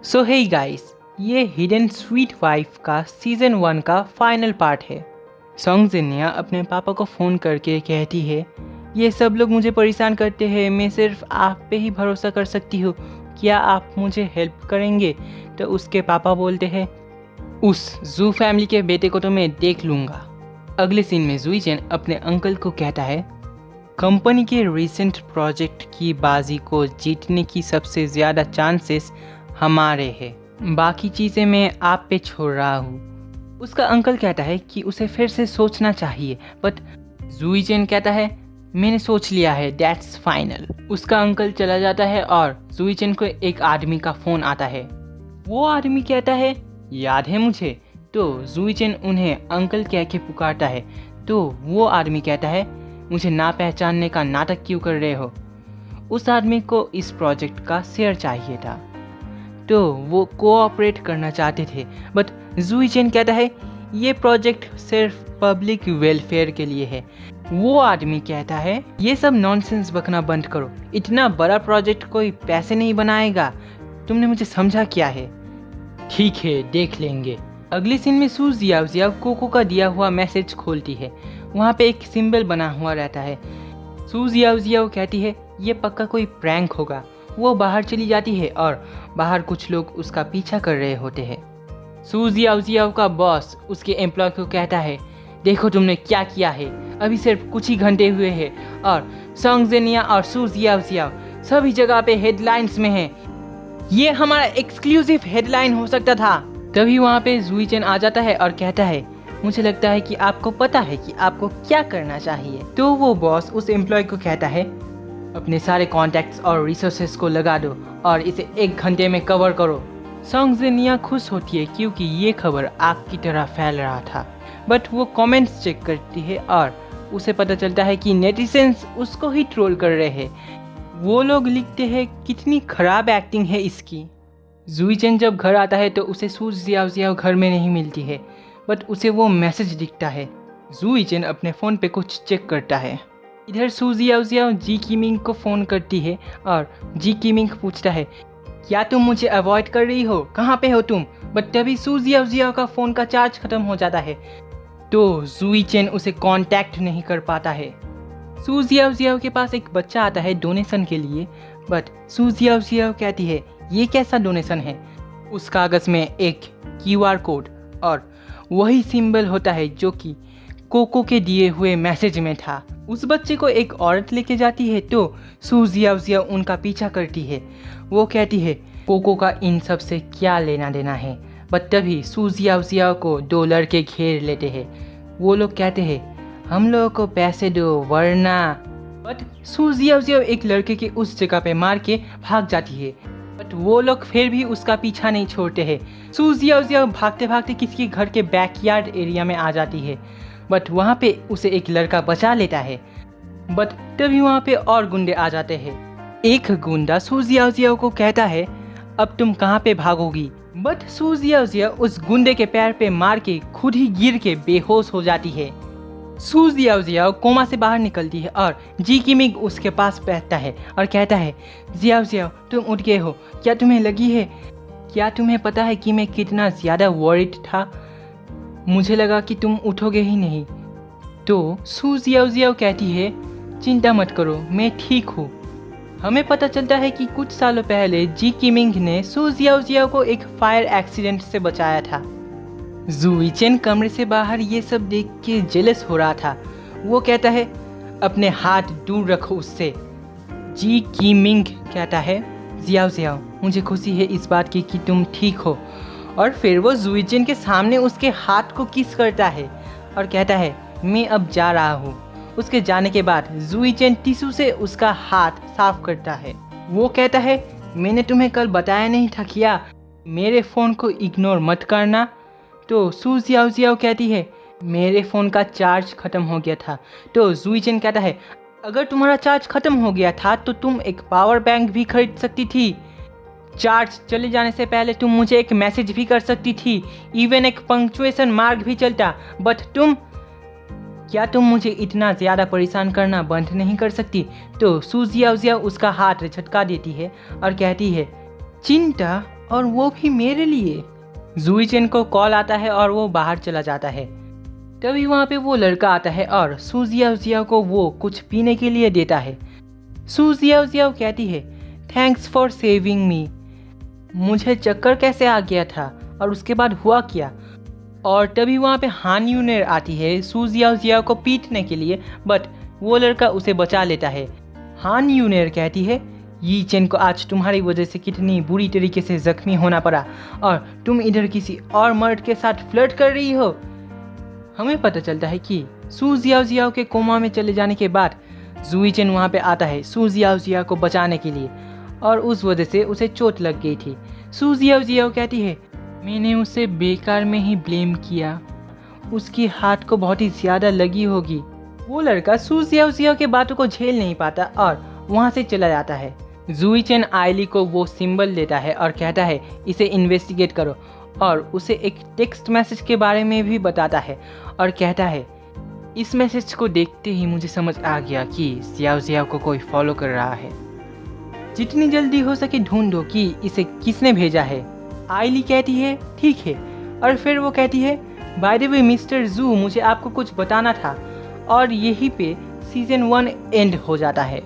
सो hey guys, ये hidden sweet wife का season 1 का फाइनल पार्ट है। सॉन्ग जिन्या अपने पापा को फ़ोन करके कहती है, ये सब लोग मुझे परेशान करते हैं, मैं सिर्फ आप पे ही भरोसा कर सकती हूँ, क्या आप मुझे हेल्प करेंगे? तो उसके पापा बोलते हैं, उस जू फैमिली के बेटे को तो मैं देख लूँगा। अगले सीन में जुईचेन अपने अंकल को कहता है, कंपनी के रिसेंट प्रोजेक्ट की बाजी को जीतने की सबसे ज़्यादा चांसेस हमारे हैं, बाकी चीज़ें मैं आप पे छोड़ रहा हूँ। उसका अंकल कहता है कि उसे फिर से सोचना चाहिए, बट जुईचेन कहता है, मैंने सोच लिया है, दैट्स फाइनल। उसका अंकल चला जाता है और जुईचेन को एक आदमी का फ़ोन आता है। वो आदमी कहता है, याद है मुझे? तो जुईचेन उन्हें अंकल कह के पुकारता है। तो वो आदमी कहता है, मुझे ना पहचानने का नाटक क्यों कर रहे हो? उस आदमी को इस प्रोजेक्ट का शेयर चाहिए था, तो वो कोऑपरेट करना चाहते थे, बट जुईचेन कहता है ये प्रोजेक्ट सिर्फ पब्लिक वेलफेयर के लिए है। वो आदमी कहता है, ये सब नॉनसेंस बकना बंद करो, इतना बड़ा प्रोजेक्ट कोई पैसे नहीं बनाएगा, तुमने मुझे समझा क्या है? ठीक है, देख लेंगे। अगले सीन में सू जियाओ कोको का दिया हुआ मैसेज खोलती है। वहाँ पे एक सिंबल बना हुआ रहता है। सू जियाओ कहती है, ये पक्का कोई प्रैंक होगा। वो बाहर चली जाती है और बाहर कुछ लोग उसका पीछा कर रहे होते हैं। सू जियाओ का बॉस उसके एम्प्लॉय को कहता है, देखो तुमने क्या किया है, अभी सिर्फ कुछ ही घंटे हुए हैं और सॉन्ग जिन्या और सू जियाओ सभी जगह पे हेडलाइंस में है। ये हमारा एक्सक्लूसिव हेडलाइन हो सकता था। तभी वहाँ पे जुईचेन आ जाता है और कहता है, मुझे लगता है कि आपको पता है कि आपको क्या करना चाहिए। तो वो बॉस उस एम्प्लॉय को कहता है, अपने सारे कॉन्टैक्ट्स और रिसोर्सेज को लगा दो और इसे 1 घंटे में कवर करो। सॉन्ग जिन्या खुश होती है क्योंकि ये खबर आग की तरह फैल रहा था, बट वो कमेंट्स चेक करती है और उसे पता चलता है कि नेटिजन्स उसको ही ट्रोल कर रहे हैं। वो लोग लिखते हैं, कितनी खराब एक्टिंग है इसकी। जुईचेन जब घर आता है तो उसे सू जियाओ घर में नहीं मिलती है, बट उसे वो मैसेज दिखता है। जुईचेन अपने फ़ोन पे कुछ चेक करता है। इधर सू जियाओ जी किमिंग को फ़ोन करती है और जी किमिंग पूछता है, क्या तुम मुझे अवॉइड कर रही हो, कहाँ पे हो तुम? बट तभी सू जियाओ का फ़ोन का चार्ज ख़त्म हो जाता है, तो जुईचेन उसे कांटेक्ट नहीं कर पाता है। सू जियाओ के पास एक बच्चा आता है डोनेशन के लिए, बट सू जियाओ कहती है, ये कैसा डोनेशन है? उस कागज़ में एक QR कोड और वही सिंबल होता है जो कि कोको के दिए हुए मैसेज में था। उस बच्चे को एक औरत लेके जाती है, तो सू जियाओ उनका पीछा करती है। वो कहती है, कोको का इन सब से क्या लेना देना है? बट तभी सू जियाओ को 2 लड़के घेर लेते हैं। वो लोग कहते हैं, हम लोगों को पैसे दो वरना। बट सू जियाओ एक लड़के के उस जगह पे मार के भाग जाती है, बट वो लोग फिर भी उसका पीछा नहीं छोड़ते हैं। सू जियाओ भागते भागते किसी के घर के बैकयार्ड एरिया में आ जाती है, बट वहाँ पे उसे एक लड़का बचा लेता है। बट तभी वहाँ पे और गुंडे आ जाते हैं। एक गुंडा सू जियाओ को कहता है, अब तुम कहाँ पे भागोगी? बट सू जियाओ उस गुंडे के पैर पे मार के खुद ही गिर के बेहोश हो जाती है। सू जियाओ कोमा से बाहर निकलती है और जी किमिंग उसके पास बैठता है और कहता है, जियाओ तुम उठ गए हो, क्या तुम्हें लगी है? क्या तुम्हें पता है कि मैं कितना ज़्यादा वॉरिड था? मुझे लगा कि तुम उठोगे ही नहीं। तो सू जियाओ कहती है, चिंता मत करो, मैं ठीक हूँ। हमें पता चलता है कि कुछ सालों पहले जी किमिंग ने सू जियाओ को एक फायर एक्सीडेंट से बचाया था। जुईचेन कमरे से बाहर ये सब देख के जेलस हो रहा था। वो कहता है, अपने हाथ दूर रखो उससे। जी किमिंग कहता है, जियाओ मुझे खुशी है इस बात की कि तुम ठीक हो। और फिर वो जुईचेन के सामने उसके हाथ को किस करता है और कहता है, मैं अब जा रहा हूँ। उसके जाने के बाद जुईचेन टिश्यू से उसका हाथ साफ करता है। वो कहता है, मैंने तुम्हें कल बताया नहीं था क्या, मेरे फ़ोन को इग्नोर मत करना? तो सू जियाओ कहती है, मेरे फ़ोन का चार्ज ख़त्म हो गया था। तो जुईचेन कहता है, अगर तुम्हारा चार्ज ख़त्म हो गया था तो तुम एक पावर बैंक भी खरीद सकती थी। चार्ज चले जाने से पहले तुम मुझे एक मैसेज भी कर सकती थी, इवन एक पंक्चुएशन मार्क भी चलता। बट क्या तुम मुझे इतना ज़्यादा परेशान करना बंद नहीं कर सकती? तो सू जियाओ उसका हाथ झटका देती है और कहती है, चिंता और वो भी मेरे लिए। जूई चेन को कॉल आता है और वो बाहर चला जाता है। तभी वहाँ पे वो लड़का आता है और सू जियाओ जियाओ को वो कुछ पीने के लिए देता है। सू जियाओ जियाओ कहती है, थैंक्स फॉर सेविंग मी। मुझे चक्कर कैसे आ गया था और उसके बाद हुआ क्या। और तभी वहाँ पे हान यूनर आती है सू जियाओ जियाओ को पीटने के लिए, बट वो लड़का उसे बचा लेता है। हान यूनर कहती है, यी चेन को आज तुम्हारी वजह से कितनी बुरी तरीके से जख्मी होना पड़ा और तुम इधर किसी और मर्द के साथ फ्लर्ट कर रही हो। हमें पता चलता है कि सू जियाओ जियाओ के कोमा में चले जाने के बाद जूई चेन वहाँ पे आता है सू जियाओ जियाओ को बचाने के लिए और उस वजह से उसे चोट लग गई थी। सू जियाओ जियाओ कहती है, मैंने उसे बेकार में ही ब्लेम किया, उसकी हाथ को बहुत ही ज़्यादा लगी होगी। वो लड़का सू जियाओ जियाओ के बातों को झेल नहीं पाता और वहाँ से चला जाता है। जूई चेन आयली को वो सिंबल देता है और कहता है इसे इन्वेस्टिगेट करो और उसे एक टेक्स्ट मैसेज के बारे में भी बताता है और कहता है, इस मैसेज को देखते ही मुझे समझ आ गया कि जियाओ जियाओ को कोई फॉलो कर रहा है। जितनी जल्दी हो सके ढूंढो कि इसे किसने भेजा है। आयली कहती है ठीक है, और फिर वो कहती है, बाय द वे मिस्टर जू, मुझे आपको कुछ बताना था। और यहीं पे सीजन 1 एंड हो जाता है।